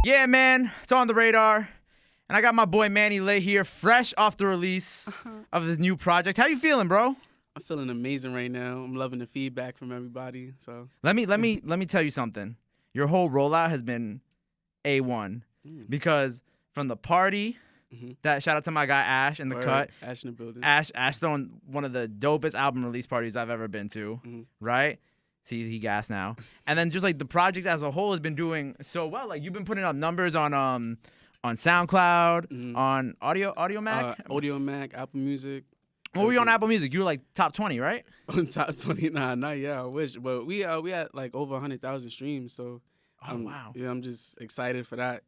Yeah, man, it's on the radar. And I got my boy Manny Litt here, fresh off the release of his new project. How you feeling, bro? I'm feeling amazing right now. I'm loving the feedback from everybody. So Let me tell you something. Your whole rollout has been A1 because from the party, that shout out to my guy Ash in the cut. Ash in the building. Ash throwing one of the dopest album release parties I've ever been to, right? See, he gassed now. And then just like the project as a whole has been doing so well. Like you've been putting up numbers on Soundcloud, on Audio Mac, Audio Mac, Apple Music. What were you on Apple Music? You were like top 20, right? On top 20? Nah, not yet. I wish, but we had like over 100,000 streams. So, wow. Yeah, I'm just excited for that.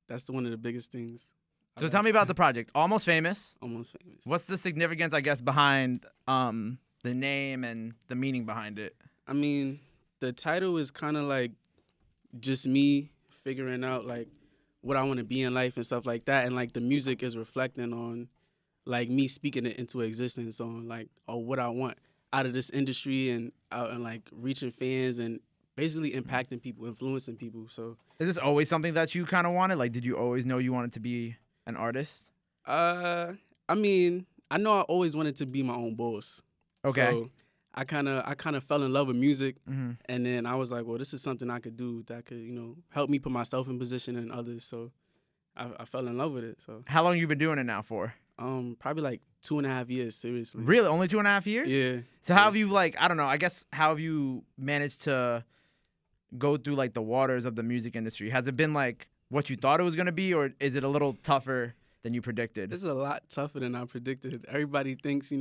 That's one of the biggest things. So tell me about the project. Almost Famous. Almost Famous. What's the significance, I guess, behind the name and the meaning behind it? I mean, the title is kind of like just me figuring out like what I want to be in life and stuff like that, and like the music is reflecting on like me speaking it into existence on like what I want out of this industry and like reaching fans and basically impacting people, influencing people. So is this always something that you kind of wanted? Like, did you always know you wanted to be an artist? I mean, I know I always wanted to be my own boss. Okay. So I kind of fell in love with music, and then I was like, well, this is something I could do that could, help me put myself in position and others. So I fell in love with it. So how long you been doing it now for? Probably like 2.5 years, seriously. Really? Only 2.5 years? Yeah. So how have you I don't know, I guess how have you managed to go through like the waters of the music industry? Has it been like what you thought it was gonna be, or is it a little tougher than you predicted? This is a lot tougher than I predicted. Everybody thinks,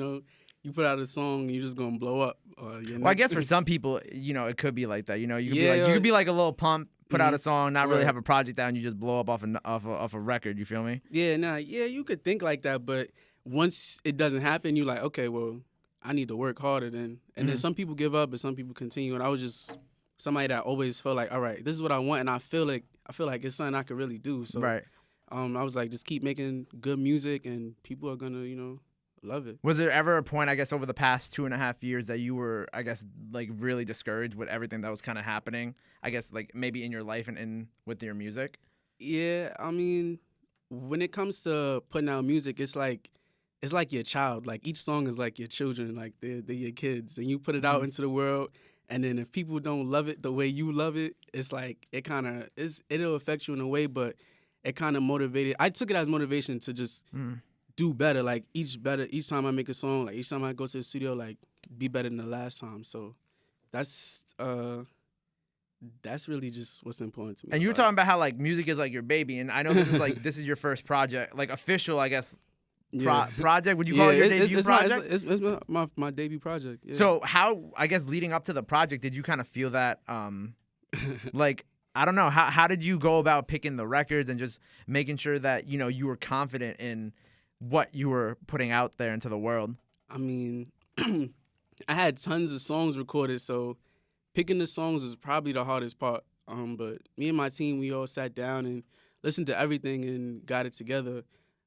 you put out a song, you're just gonna blow up. Well, I guess for some people, it could be like that. You could be like a little pump, put out a song, not really have a project out, and you just blow up off a record. You feel me? Yeah, you could think like that, but once it doesn't happen, you're like, okay, well, I need to work harder then. And then some people give up, and some people continue. And I was just somebody that always felt like, all right, this is what I want, and I feel like it's something I could really do. So right. I was like, just keep making good music, and people are gonna, love it. Was there ever a point, I guess, over the past 2.5 years that you were, I guess, like really discouraged with everything that was kind of happening? I guess, like maybe in your life and with your music? Yeah, I mean, when it comes to putting out music, it's like your child. Like each song is like your children, like they're your kids, and you put it out into the world. And then if people don't love it the way you love it, it's like it'll affect you in a way, but it kind of motivated. I took it as motivation to just do better. Like each time I make a song, like each time I go to the studio, like be better than the last time. So that's really just what's important to me. And you were talking about how like music is like your baby, and I know this is like this is your first project, like official, I guess. Project? Would you call it your debut project? It's my debut project. Yeah. So how, I guess, leading up to the project, did you kind of feel that, like, I don't know, how did you go about picking the records and just making sure that, you were confident in what you were putting out there into the world? I mean, I had tons of songs recorded, so picking the songs is probably the hardest part. But me and my team, we all sat down and listened to everything and got it together.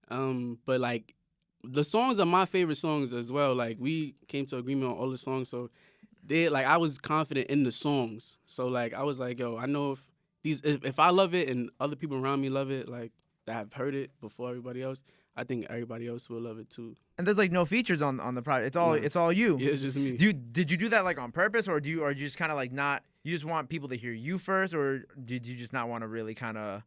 But like the songs are my favorite songs as well. Like we came to agreement on all the songs, so I was confident in the songs. So like I was like, yo, I know if I love it and other people around me love it, like that have heard it before everybody else, I think everybody else will love it too. And there's like no features on the project. It's all you. Yeah, it's just me. Did you do that like on purpose, or you just kind of like not? You just want people to hear you first, or did you just not want to really kind of?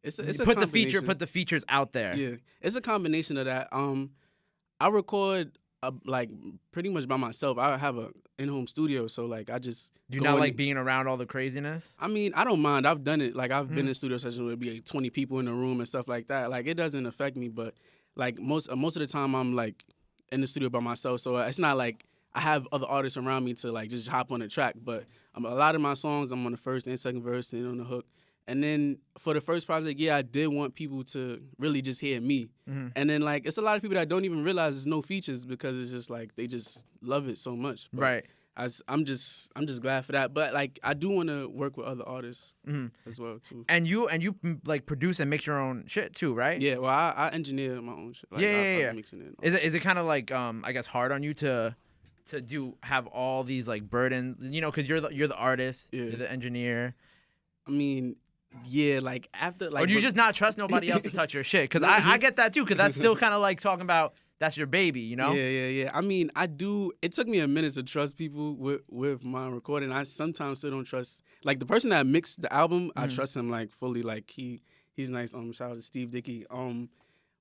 It's a put the features out there. Yeah, it's a combination of that. I record like pretty much by myself. I have a in-home studio, so like I just. Do you not like being around all the craziness? I mean, I don't mind. I've done it. Like I've been in studio sessions where it'd be like 20 people in the room and stuff like that. Like it doesn't affect me, but like most of the time I'm like in the studio by myself, so it's not like I have other artists around me to like just hop on the track. But a lot of my songs, I'm on the first and second verse and on the hook. And then for the first project, yeah, I did want people to really just hear me. And then like it's a lot of people that don't even realize there's no features because it's just like they just love it so much. But right. I'm just glad for that. But like I do want to work with other artists as well too. And you like produce and mix your own shit too, right? Yeah. Well, I engineer my own shit. Like, yeah. I'm mixing it. Is it kind of like I guess hard on you to have all these like burdens, because you're the artist, you're the engineer. I mean, Yeah, like after like. Or do you just not trust nobody else to touch your shit? Because I get that too. Because that's still kind of like talking about that's your baby, you know? Yeah. I mean, I do. It took me a minute to trust people with my recording. I sometimes still don't trust. Like the person that mixed the album, I trust him like fully. Like he's nice. Shout out to Steve Dickey.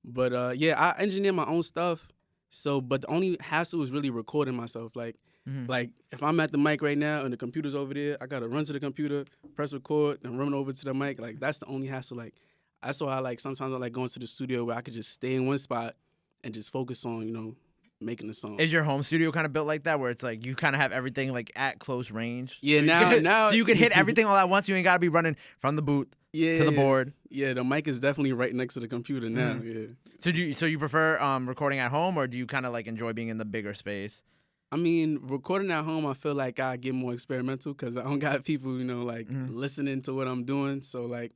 But yeah, I engineer my own stuff. So, but the only hassle is really recording myself. Like if I'm at the mic right now and the computer's over there, I gotta run to the computer, press record, and run over to the mic. Like that's the only hassle. Like that's why I like sometimes I like going to the studio where I could just stay in one spot and just focus on, making the song. Is your home studio kind of built like that, where it's like you kind of have everything like at close range? Yeah, so now so you can hit everything all at once. You ain't gotta be running from the booth to the board. Yeah, the mic is definitely right next to the computer now. Yeah. So you prefer recording at home, or do you kind of like enjoy being in the bigger space? I mean, recording at home, I feel like I get more experimental because I don't got people, listening to what I'm doing. So like,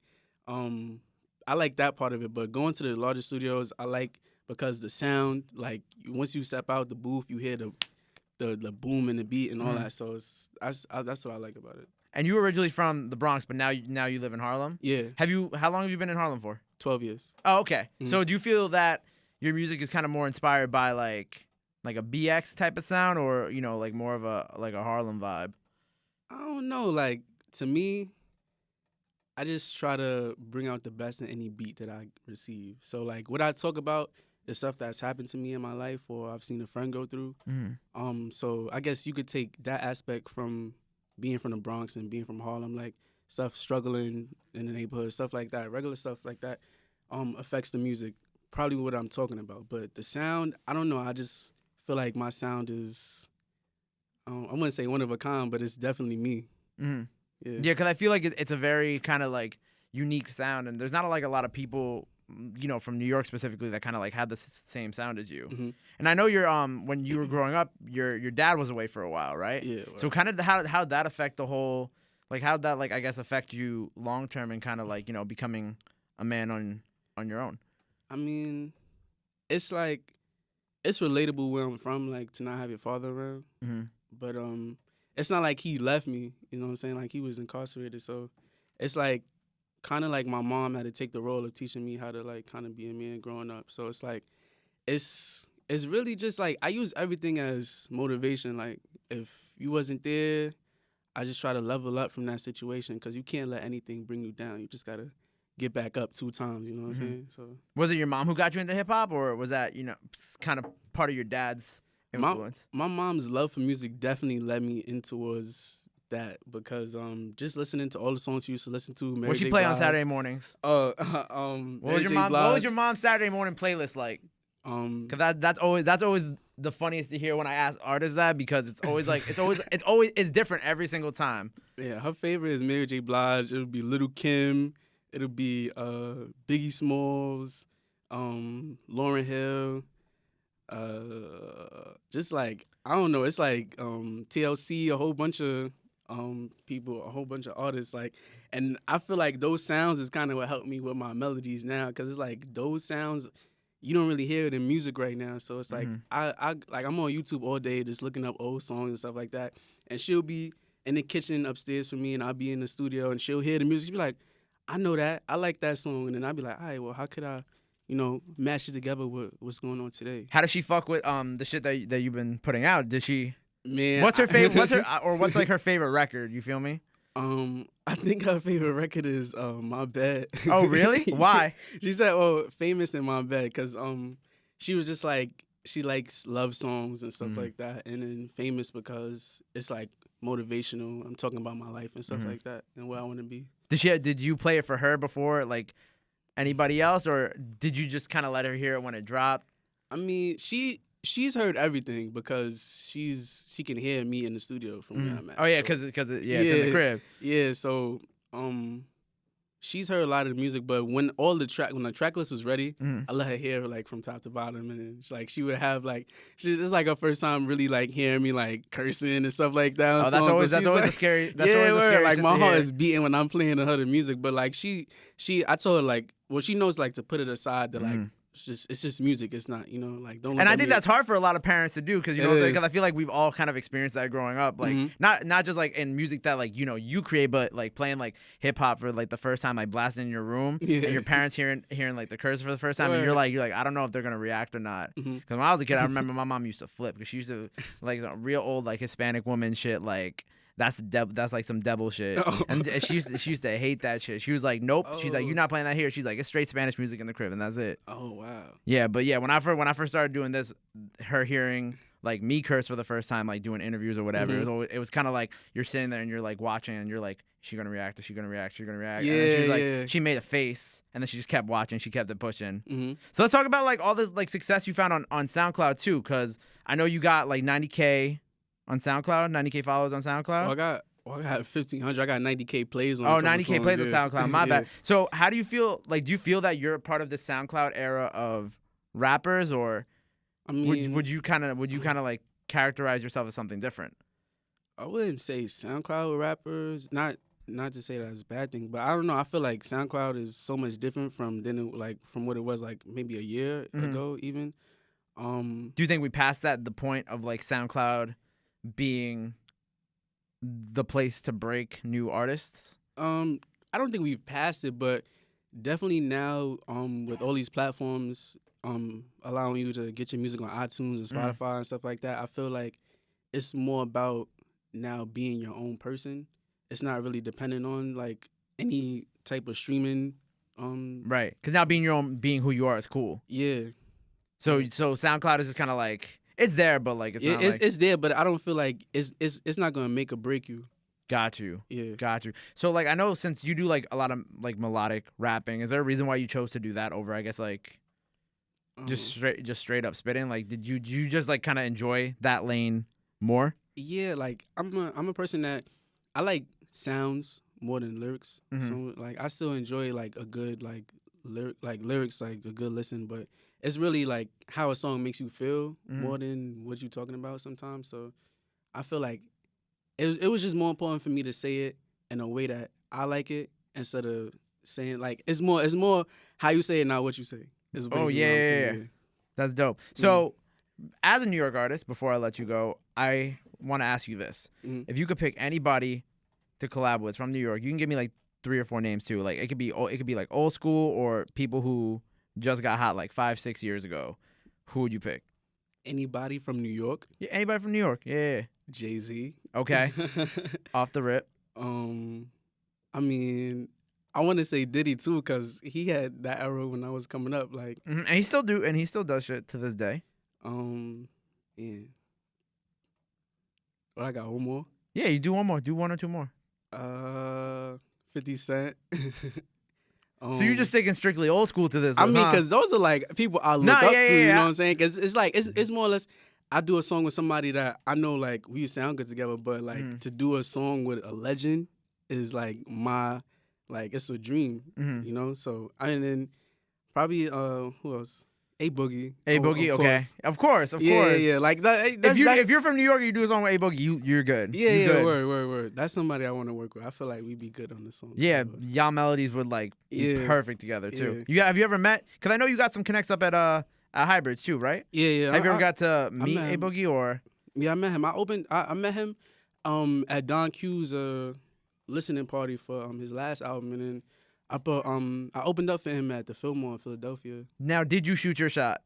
I like that part of it. But going to the larger studios, I like. Because the sound, like once you step out the booth, you hear the boom and the beat and all that. So that's what I like about it. And you were originally from the Bronx, but now you live in Harlem. Yeah. How long have you been in Harlem for? 12 years. Oh, okay. So do you feel that your music is kind of more inspired by like a BX type of sound, or like more of a Harlem vibe? I don't know. Like to me, I just try to bring out the best in any beat that I receive. So like what I talk about. The stuff that's happened to me in my life or I've seen a friend go through. So I guess you could take that aspect from being from the Bronx and being from Harlem, like stuff struggling in the neighborhood, stuff like that, regular stuff like that, affects the music. Probably what I'm talking about. But the sound, I don't know. I just feel like my sound is, I wouldn't say one of a kind, but it's definitely me. Yeah, because I feel like it's a very kind of like unique sound, and there's not like a lot of people from New York specifically that kind of like had the same sound as you. And I know you're when you were growing up, your dad was away for a while, right? Yeah. So kind of how'd that affect the whole, like how'd that like I guess affect you long term and kind of like becoming a man on your own? I mean, it's like it's relatable where I'm from, like to not have your father around. But it's not like he left me. You know what I'm saying? Like he was incarcerated, so it's like. Kind of like my mom had to take the role of teaching me how to like kind of be a man growing up. So it's like, it's really just like I use everything as motivation. Like if you wasn't there, I just try to level up from that situation because you can't let anything bring you down. You just gotta get back up 2 times. You know what I'm saying? So was it your mom who got you into hip hop, or was that kind of part of your dad's influence? My mom's love for music definitely led me in towards. That because just listening to all the songs you used to listen to. What she play on Saturday mornings? What was your mom's Saturday morning playlist like? Because that's always the funniest to hear when I ask artists that, because it's always like it's different every single time. Yeah, her favorite is Mary J. Blige. It'll be Little Kim. It'll be Biggie Smalls, Lauryn Hill. Just like I don't know. It's like TLC, a whole bunch of. People, a whole bunch of artists, like, and I feel like those sounds is kind of what helped me with my melodies now, because it's like those sounds you don't really hear it in music right now. So it's like I like I'm on YouTube all day just looking up old songs and stuff like that, and she'll be in the kitchen upstairs for me, and I'll be in the studio, and she'll hear the music. She'll be like, I know that, I like that song, and then I'll be like, all right, well, how could I match it together with what's going on today? How does she fuck with the shit that you've been putting out? Did she? Man, what's her favorite? What's like her favorite record? You feel me? I think her favorite record is My Bed. Oh, really? Why? She said, "Oh, Famous in My Bed," because she was just like she likes love songs and stuff like that, and then Famous because it's like motivational. I'm talking about my life and stuff like that and where I want to be. Did you play it for her before, like anybody else, or did you just kind of let her hear it when it dropped? I mean, she's heard everything because she can hear me in the studio from where I'm at. Oh yeah, because it's in the crib. Yeah, so she's heard a lot of the music, but when the track list was ready, I let her hear like from top to bottom, and like she would have like it's like her first time really like hearing me like cursing and stuff like that. Oh, that's always a scary. That's always a scary. Like my hear. heart is beating when I'm playing her the music, but like I told her like, well, she knows like to put it aside to like. it's just music. It's not, you know, like, don't look And I at think me. that's hard for a lot of parents to do because, you know, because I feel like we've all kind of experienced that growing up. Like, not just like in music that, like, you know, you create, but like playing like hip hop for like the first time, like blasting in your room, and your parents hearing like the curse for the first time, and you're like, I don't know if they're gonna react or not. Because when I was a kid, I remember my mom used to flip because she used to like a real old like Hispanic woman shit like. That's like some devil shit, and she used to hate that shit. She was like, "Nope." She's like, "You're not playing that here." She's like, "It's straight Spanish music in the crib, and that's it." Oh wow. Yeah, but yeah, when I first started doing this, her hearing like me curse for the first time, like doing interviews or whatever, it was kind of like you're sitting there and you're like watching, and you're like, "Is she gonna react? Is she gonna react? Is she gonna react?" Yeah, and then she was like, yeah. she made a face, and then she just kept watching. She kept it pushing. So let's talk about like all this like success you found on SoundCloud too, because I know you got like 90K on SoundCloud, 90K followers on SoundCloud. I got 1,500. I got 90K plays on. Oh, 90K songs, plays on SoundCloud. My bad. Yeah. So how do you feel? Like, do you feel that you're a part of the SoundCloud era of rappers, or I mean, would you kind of like characterize yourself as something different? I wouldn't say SoundCloud rappers. Not to say that's a bad thing, but I don't know. I feel like SoundCloud is so much different from what it was like maybe a year ago even. Do you think we passed the point of like SoundCloud being the place to break new artists? I don't think we've passed it, but definitely now with all these platforms allowing you to get your music on iTunes and Spotify and stuff like that, I feel like it's more about now being your own person. It's not really dependent on like any type of streaming. Right, because now being who you are is cool. Yeah. So SoundCloud is just kind of like it's there, but like it's there, but I don't feel like it's not gonna make or break you. Got you. Yeah. Got you. So like I know since you do like a lot of like melodic rapping, is there a reason why you chose to do that over I guess like just straight up spitting? Like did you just like kind of enjoy that lane more? Yeah, like I'm a person that I like sounds more than lyrics. So like I still enjoy like a good like lyrics, like a good listen, but it's really like how a song makes you feel more than what you're talking about sometimes. So I feel like it was just more important for me to say it in a way that I like it instead of saying like it's more how you say it, not what you say. Is Oh yeah. That's dope. So as a New York artist, before I let you go, I want to ask you this: if you could pick anybody to collab with from New York, you can give me like 3 or 4 names too. Like it could be like old school or people who just got hot like 5-6 years ago. Who would you pick? Anybody from New York? Yeah, anybody from New York. Yeah. Jay-Z. Okay. Off the rip. I mean, I want to say Diddy too, cause he had that era when I was coming up. Like, and he still does shit to this day. Yeah. But I got one more. Yeah, you do one more. Do 1 or 2 more. 50 Cent. So you're just sticking strictly old school to this? I mean, because those are like people I look up to. You know what I'm saying? Because it's like it's more or less. I do a song with somebody that I know like we sound good together, but like to do a song with a legend is like it's a dream. You know. So and then probably who else? A Boogie. A Boogie, okay. Of course. Yeah. Like that. If you're from New York, and you do a song with A Boogie, you're good. Yeah, good. Word. That's somebody I want to work with. I feel like we'd be good on this song. Yeah, y'all melodies would like be perfect together too. Yeah. Have you ever met? Because I know you got some connects up at Hybrids too, right? Yeah. Have you ever got to meet A Boogie or? Yeah, I met him. I met him at Don Q's listening party for his last album, and then I opened up for him at the Fillmore in Philadelphia. Now, did you shoot your shot?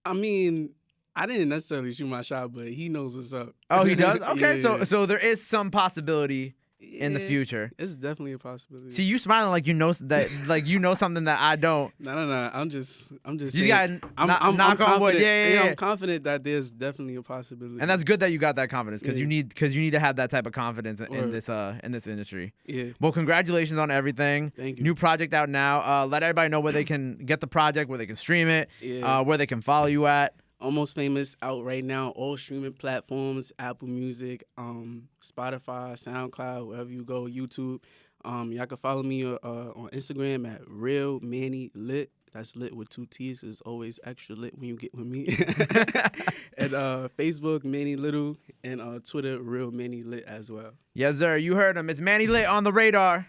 I mean, I didn't necessarily shoot my shot, but he knows what's up. Oh, he does? Okay, Yeah. So there is some possibility in the future. It's definitely a possibility. See, you smiling like you know that, like you know something that I don't. No. I'm just You saying. got knock on wood. Yeah. I'm confident that there's definitely a possibility. And that's good that you got that confidence because you need to have that type of confidence in this industry. Yeah. Well, congratulations on everything. Thank you. New project out now. Let everybody know where they can get the project, where they can stream it, Yeah. where they can follow you at. Almost Famous out right now, all streaming platforms, Apple Music, Spotify, SoundCloud, wherever you go, YouTube. Y'all can follow me on Instagram at Real Manny Litt. That's lit with 2 T's. It's always extra lit when you get with me. And Facebook, Manny Little, and Twitter, Real Manny Litt as well. Yes, sir. You heard him. It's Manny Litt on the radar.